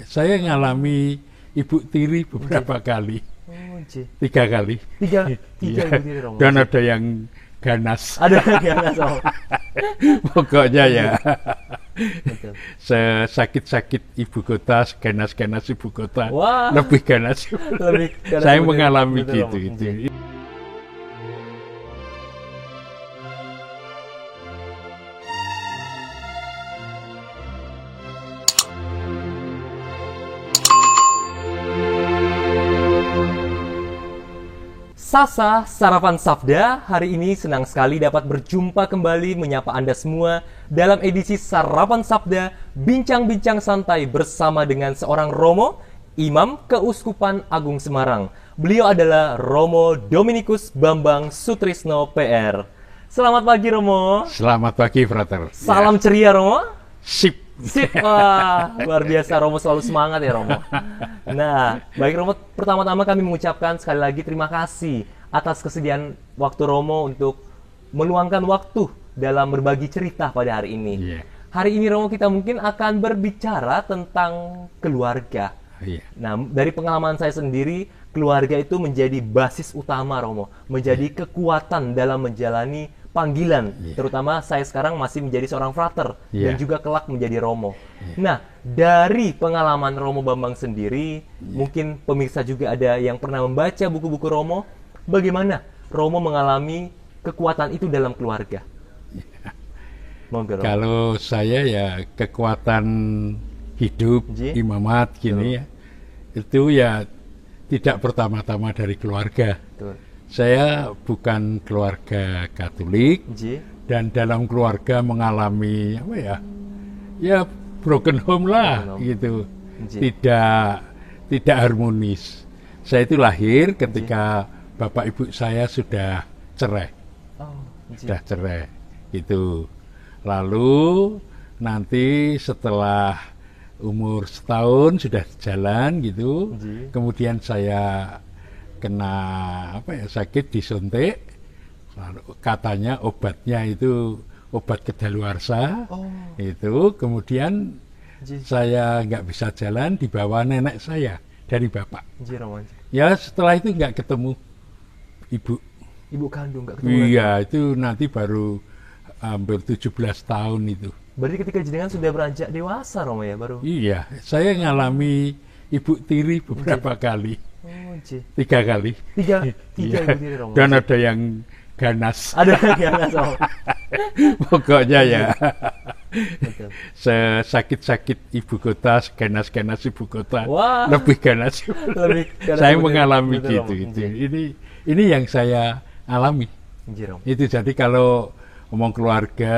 saya ngalami ibu tiri beberapa kali, Oh, Ji. 3 kali. Tiga Iya. ibu tiri Romo. Dan ada yang ganas. Ada ganas Romo. Pokoknya ya Betul. sakit-sakit ibu kota, ganas-ganas ibu kota, Wah. lebih ganas. Lebih ganas Saya ibu tiri. mengalami Betul, gitu. Romo. Itu. Ji. Sasa Sarapan Sabda, hari ini senang sekali dapat berjumpa kembali menyapa Anda semua dalam edisi Sarapan Sabda, bincang-bincang santai bersama dengan seorang Romo, Imam Keuskupan Agung Semarang. Beliau adalah Romo Dominikus Bambang Sutrisno PR. Selamat pagi Romo. Selamat pagi, Frater. Salam ceria Romo. Sip. Sip, wah, luar biasa Romo, selalu semangat ya Romo. Nah, baik Romo, pertama-tama kami mengucapkan sekali lagi terima kasih atas kesediaan waktu Romo untuk meluangkan waktu dalam berbagi cerita pada hari ini. Iya. Hari ini Romo kita mungkin akan berbicara tentang keluarga. Iya. Nah, dari pengalaman saya sendiri, keluarga itu menjadi basis utama Romo, menjadi kekuatan dalam menjalani panggilan, terutama saya sekarang masih menjadi seorang frater dan juga kelak menjadi Romo. Nah, dari pengalaman Romo Bambang sendiri, mungkin pemirsa juga ada yang pernah membaca buku-buku Romo, bagaimana Romo mengalami kekuatan itu dalam keluarga? Monggo, Romo. Kalau saya ya kekuatan hidup, Ji. imamat gini ya, itu ya tidak pertama-tama dari keluarga. Betul. Saya bukan keluarga Katolik Ji. dan dalam keluarga mengalami apa ya broken home lah Broken home. gitu, Ji. tidak harmonis. Saya itu lahir ketika bapak ibu saya sudah cerai, Oh, Ji. sudah cerai gitu. Lalu nanti setelah umur setahun sudah jalan gitu, Ji. kemudian saya kena sakit disuntik, lalu katanya obatnya itu obat kedaluarsa. Oh. Itu kemudian Ji. saya nggak bisa jalan, dibawa nenek saya dari bapak. Ji, Romo. Ya setelah itu nggak ketemu ibu. Ibu kandung nggak ketemu lagi? Iya, itu nanti baru hampir 17 tahun itu. Berarti ketika jenengan sudah beranjak dewasa Romo ya, baru? Iya, saya ngalami ibu tiri beberapa kali. Oh, Ji. 3 kali. Tiga Iya. ibu tiri Romo. Dan ada yang ganas. Ada ganas Romo. Pokoknya ya Betul. sakit-sakit ibu kota, ganas-ganas ibu kota, Wah. lebih ganas. Lebih ganas Saya ibu tiri. mengalami Betul, gitu. Romo. Itu. Ini yang saya alami. Ji, Romo. Itu jadi kalau ngomong keluarga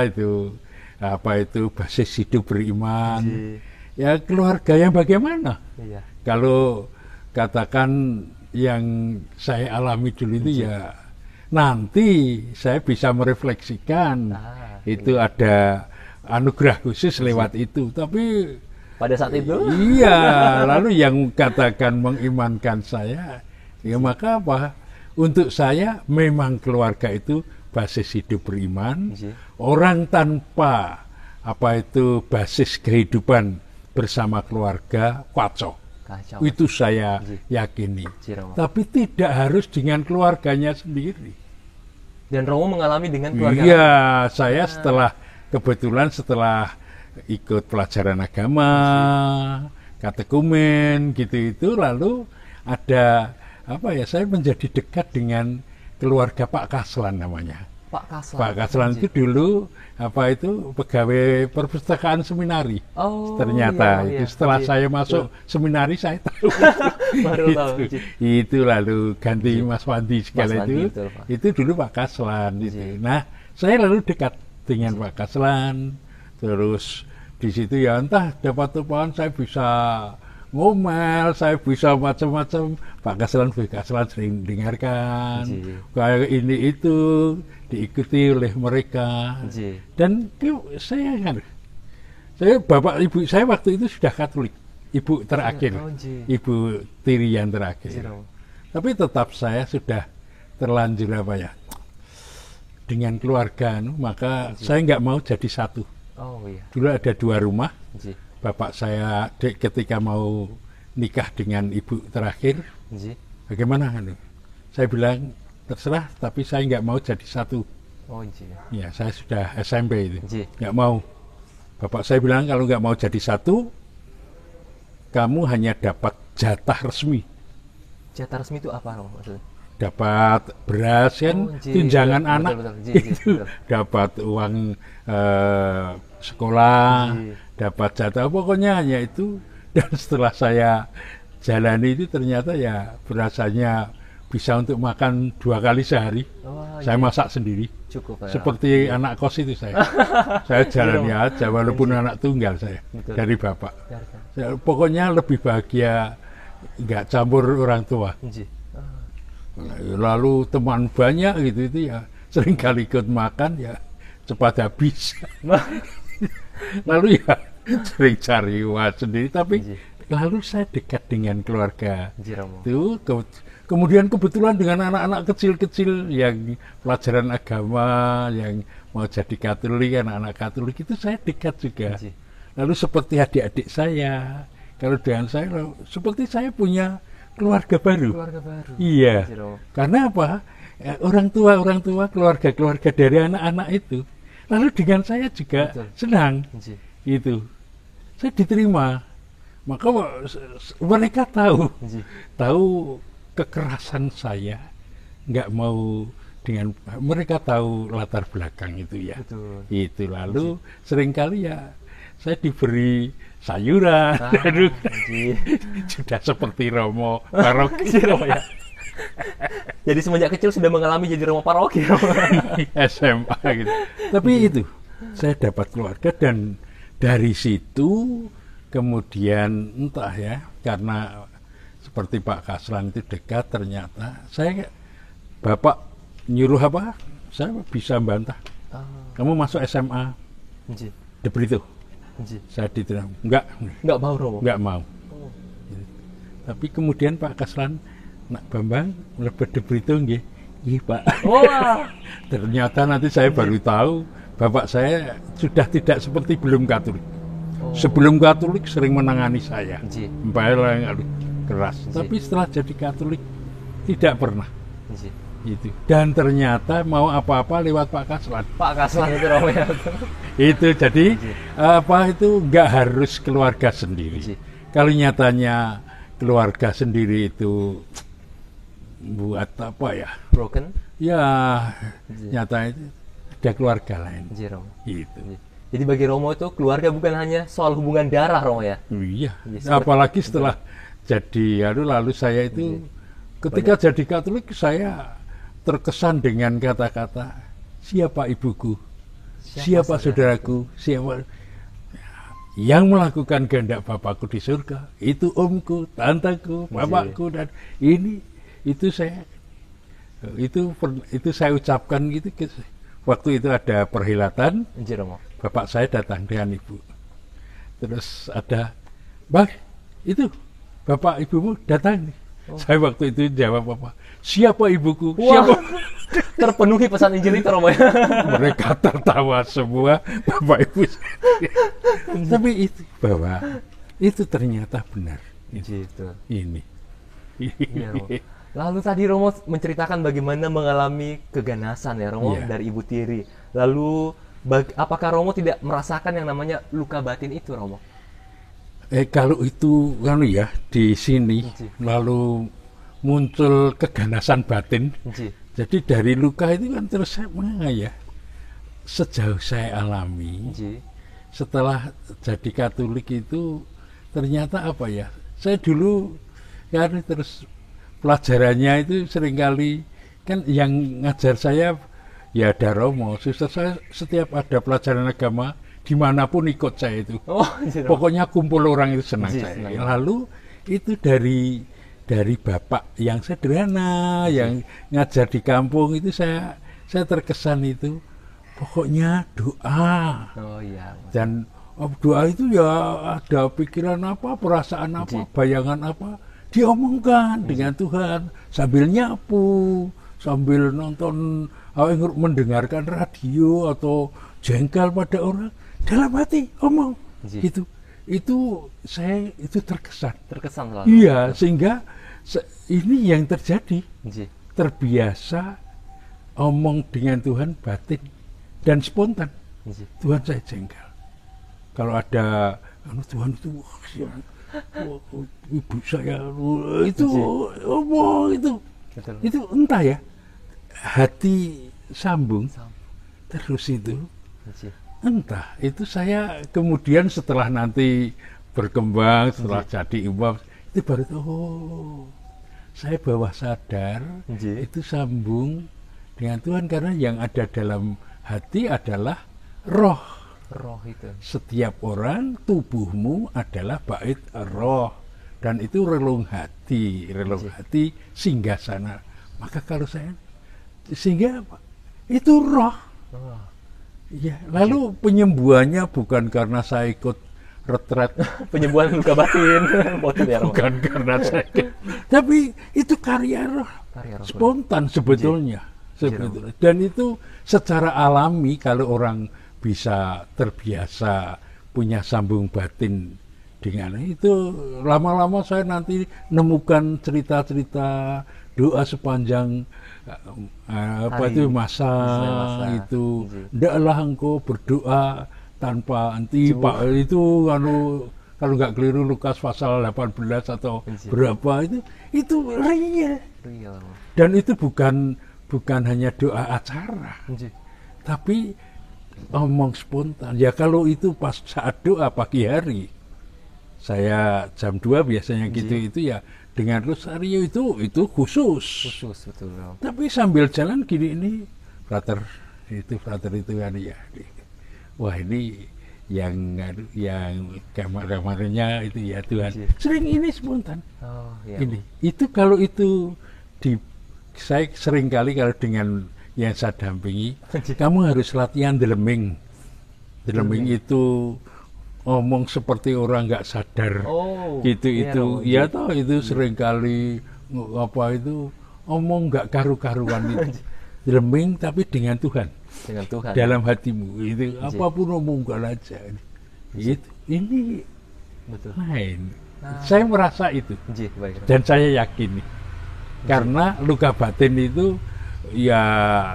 itu apa itu basis hidup beriman. Ji. Ya keluarga yang bagaimana? Iya. Kalau katakan yang saya alami dulu itu ya nanti saya bisa merefleksikan itu ada anugerah khusus lewat itu, tapi Pada saat itu? iya, lalu yang katakan mengimankan saya ya maka apa, untuk saya memang keluarga itu basis hidup beriman. Ji. Orang tanpa apa itu basis kehidupan bersama keluarga kacau. Kacau. Itu saya Ji. yakini. Ji, Romo. Tapi tidak harus dengan keluarganya sendiri. Dan Romo mengalami dengan keluarga. Iya, saya kebetulan setelah ikut pelajaran agama, katekumen gitu itu, lalu ada apa ya, saya menjadi dekat dengan keluarga Pak Kaslan namanya. Pak Kaslan. Pak Kaslan itu dulu apa itu pegawai perpustakaan seminari. Oh, Ternyata iya, itu iya. setelah Ji. saya masuk seminari saya tahu. Baru tahu, Ji. itu lalu ganti Mas Wandi segala Wandi, itu. betul, Pak. Itu dulu Pak Kaslan itu. Ji. Nah, saya lalu dekat dengan Pak Kaslan. Terus di situ ya entah dapat apaan, saya bisa ngomel, saya bisa macam-macam. Pak Kaslan sering dengarkan. Ji. Kayak ini itu diikuti oleh mereka. Ji. Dan saya bapak ibu saya waktu itu sudah Katolik, ibu terakhir, Oh, Ji. ibu tiri yang terakhir. Ji, Romo. Tapi tetap saya sudah terlanjur apa ya, dengan keluarga, maka saya nggak mau jadi satu. Oh iya. Dulu ada 2 rumah, Ji. bapak saya ketika mau nikah dengan ibu terakhir, bagaimana? Saya bilang terserah, tapi saya nggak mau jadi satu. Oh, ya saya sudah SMP itu, nggak mau. Bapak saya bilang kalau nggak mau jadi satu, kamu hanya dapat jatah resmi. Jatah resmi itu apa maksudnya? Dapat beras kan, tunjangan anak, itu dapat uang sekolah, dapat jatah, pokoknya hanya itu. Dan setelah saya jalani itu ternyata ya berasanya bisa untuk makan 2 kali sehari. Saya masak sendiri. Cukup, seperti anak kos itu saya. Saya jalani aja walaupun anak tunggal saya. Betul. Dari bapak. Pokoknya lebih bahagia nggak campur orang tua. Lalu teman banyak gitu itu ya sering kali ikut makan ya cepat habis. Lalu ya sering cari uang sendiri, tapi lalu saya dekat dengan keluarga itu. Kemudian kebetulan dengan anak-anak kecil-kecil yang pelajaran agama, yang mau jadi Katolik, anak-anak Katolik itu saya dekat juga. Lalu seperti adik-adik saya, kalau dengan saya, seperti saya punya keluarga baru. Iya. Karena apa? Orang tua, keluarga dari anak-anak itu. Lalu dengan saya juga senang. Itu. Saya diterima. Maka mereka tahu kekerasan saya, nggak mau dengan mereka tahu latar belakang itu ya. Itu lalu seringkali ya saya diberi sayuran, sudah seperti Romo paroki ya. Jadi semenjak kecil sudah mengalami jadi Romo paroki SMA gitu. Tapi itu saya dapat keluarga, dan dari situ kemudian entah ya, karena seperti Pak Kaslan itu dekat, ternyata saya bapak nyuruh apa, saya bisa bantah. Kamu masuk SMA di Brito. Saya diterima. Enggak mau Romo. Enggak mau. Tapi kemudian Pak Kaslan, Nak Bambang lebih di Brito nggih. Iya Pak. Ternyata nanti saya baru tahu bapak saya sudah tidak seperti belum Katolik. Sebelum Katolik sering menangani saya. Keras. Tapi setelah jadi Katolik tidak pernah. Itu. Dan ternyata mau apa-apa lewat Pak Kaslan. Pak Kaslan itu Romo ya. Itu jadi apa itu nggak harus keluarga sendiri. Kalau nyatanya keluarga sendiri itu buat apa ya? Broken? Ya nyata itu ada keluarga lain. Itu. Jadi bagi Romo itu keluarga bukan hanya soal hubungan darah Romo ya. Iya. Apalagi setelah jadi lalu saya itu ketika jadi Katolik saya terkesan dengan kata-kata siapa ibuku, siapa saudaraku, siapa yang melakukan kehendak Bapakku di surga, itu omku, tanteku, bapakku, dan itu saya ucapkan gitu. Waktu itu ada perhelatan, bapak saya datang dengan ibu, terus ada bang itu bapak ibumu datang nih. Saya waktu itu jawab apa? Siapa ibuku? Siapa? Terpenuhi pesan Injil itu Romo. Mereka tertawa semua, bapak ibu. Tapi itu bahwa itu ternyata benar. Gitu. Ini. Ya, lalu tadi Romo menceritakan bagaimana mengalami keganasan ya Romo dari Ibu Tiri. Lalu apakah Romo tidak merasakan yang namanya luka batin itu Romo? Kalau itu kan ya di sini lalu muncul keganasan batin. Jadi dari luka itu kan terus saya sejauh saya alami setelah jadi Katolik itu ternyata apa ya? Saya dulu kan terus pelajarannya itu seringkali kan yang ngajar saya ya ada Romo. Suster saya setiap ada pelajaran agama dimanapun ikut saya itu. Pokoknya kumpul orang itu senang saya. Lalu itu dari bapak yang sederhana, yang ngajar di kampung itu saya terkesan itu. Pokoknya doa. Dan doa itu ya ada pikiran apa, perasaan apa, bayangan apa, diomongkan dengan Tuhan sambil nyapu, sambil nonton, mendengarkan radio atau jengkel pada orang. Dalam hati omong gitu. itu saya itu terkesan. Terkesan selalu. Iya, sehingga ini yang terjadi. Nggih. Terbiasa omong dengan Tuhan batin dan spontan. Nggih. Tuhan saya jengkel. Kalau ada Tuhan itu ibu saya itu omong itu. Betul. Itu entah ya, hati sambung terus itu. Nggih. Entah, itu saya kemudian setelah nanti berkembang, setelah jadi imam, itu baru saya bawah sadar itu sambung dengan Tuhan, karena yang ada dalam hati adalah roh. Roh itu. Setiap orang, tubuhmu adalah bait roh, dan itu relung hati singgasana. Maka kalau saya sehingga itu roh. Ya, lalu penyembuhannya bukan karena saya ikut retret. Penyembuhan luka batin. Bukan karena saya. Tapi itu karya roh. Spontan sebetulnya. Dan itu secara alami kalau orang bisa terbiasa punya sambung batin dengan itu, lama-lama saya nanti nemukan cerita-cerita doa sepanjang masa itu. Ndaklah engkau berdoa tanpa henti, Pak. Itu kalau nggak keliru Lukas pasal 18 atau berapa itu real. Dan itu bukan hanya doa acara, tapi omong spontan. Ya kalau itu pas saat doa pagi hari, saya jam 2 biasanya gitu, itu ya dengan rosario itu khusus betul. Tapi sambil jalan gini, ini frater itu kan ya. Wah, ini yang kamar-kamarnya itu ya Tuhan. Sering ini spontan. Ini itu kalau itu saya sering kali kalau dengan yang saya dampingi, kamu harus latihan deleming. Deleming itu omong seperti orang nggak sadar, ya toh itu seringkali itu omong nggak karu-karuan itu. Deleming tapi dengan Tuhan dalam hatimu itu. Apapun omongkan aja itu, ini betul. Saya merasa itu. Dan saya yakin karena luka batin itu ya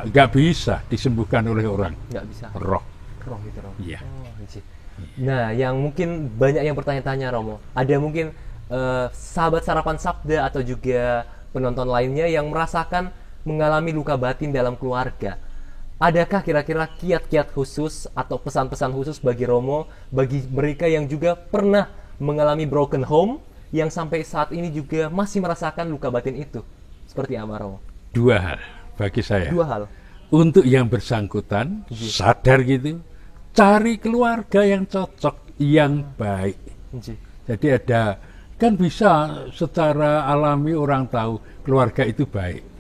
nggak bisa disembuhkan oleh orang, nggak bisa. Roh itu roh. Iya. Nah, yang mungkin banyak yang bertanya-tanya, Romo, ada mungkin sahabat Sarapan Sabda atau juga penonton lainnya yang merasakan mengalami luka batin dalam keluarga. Adakah kira-kira kiat-kiat khusus atau pesan-pesan khusus bagi Romo, bagi mereka yang juga pernah mengalami broken home, yang sampai saat ini juga masih merasakan luka batin itu? Seperti apa, Romo? 2 hal bagi saya. 2 hal. Untuk yang bersangkutan, sadar gitu, cari keluarga yang cocok, yang baik. Jadi kan bisa secara alami orang tahu keluarga itu baik.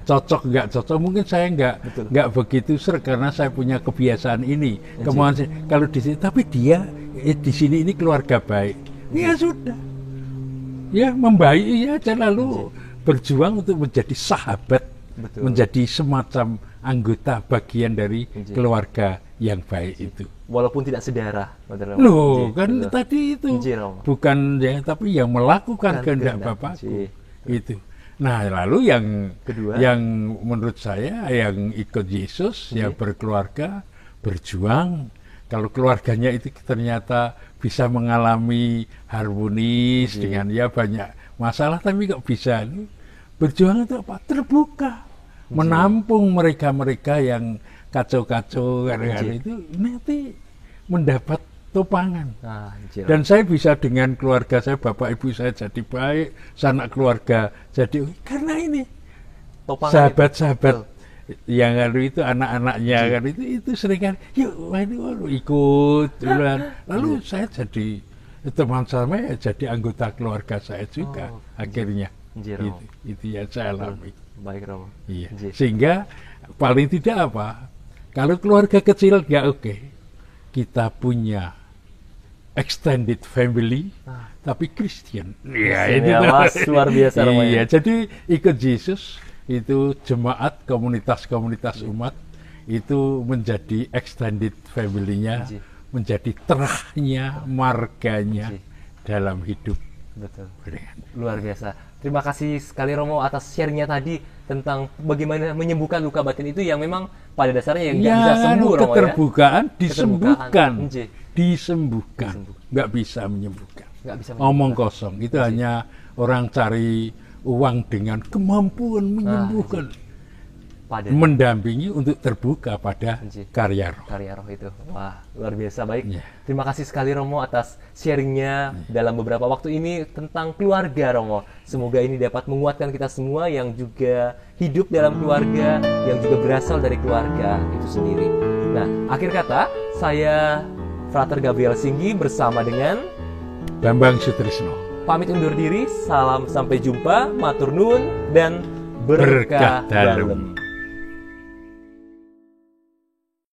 Cocok nggak cocok, mungkin saya nggak begitu karena saya punya kebiasaan ini. Kemauan kalau di sini, tapi dia di sini ini keluarga baik. Ya sudah, ya membaiki aja, lalu berjuang untuk menjadi sahabat, menjadi semacam anggota bagian dari keluarga yang baik itu. Walaupun tidak sedarah. Kan tadi itu bukan ya, tapi yang melakukan kehendak Bapakku itu. Nah, lalu yang kedua, yang menurut saya yang ikut Yesus, yang berkeluarga, berjuang. Kalau keluarganya itu ternyata bisa mengalami harmonis dengan ya banyak masalah, tapi kok bisa berjuang itu apa? Terbuka. Menampung mereka-mereka yang kacau-kacau itu nanti mendapat topangan. Dan saya bisa dengan keluarga saya, bapak ibu saya jadi baik, sanak keluarga jadi, karena ini sahabat-sahabat yang itu anak-anaknya kan itu sering kan, yuk ikut lalu saya jadi teman saya, jadi anggota keluarga saya juga akhirnya. Itu yang saya alami. Baik, Romo. Iya. Sehingga paling tidak apa, kalau keluarga kecil nggak oke, kita punya extended family, tapi Kristen. Iya, ini luar biasa. Iya, jadi ikut Yesus itu komunitas umat itu menjadi extended family-nya menjadi terahnya, marganya dalam hidup. Betul. Luar biasa. Terima kasih sekali Romo atas sharingnya tadi tentang bagaimana menyembuhkan luka batin itu yang memang pada dasarnya yang nggak bisa sembuh, Romo, keterbukaan ya. disembuhkan, disembuhkan, nggak bisa menyembuhkan. Nggak bisa omong kosong itu hanya orang cari uang dengan kemampuan menyembuhkan. Mendampingi untuk terbuka pada karya roh. Karya roh itu. Wah, luar biasa. Baik. Terima kasih sekali Romo atas sharingnya dalam beberapa waktu ini tentang keluarga, Romo. Semoga ini dapat menguatkan kita semua yang juga hidup dalam keluarga, yang juga berasal dari keluarga itu sendiri. Nah, akhir kata, saya Frater Gabriel Singgi bersama dengan Bambang Sutrisno pamit undur diri. Salam sampai jumpa, matur nuwun, dan berkah dalam.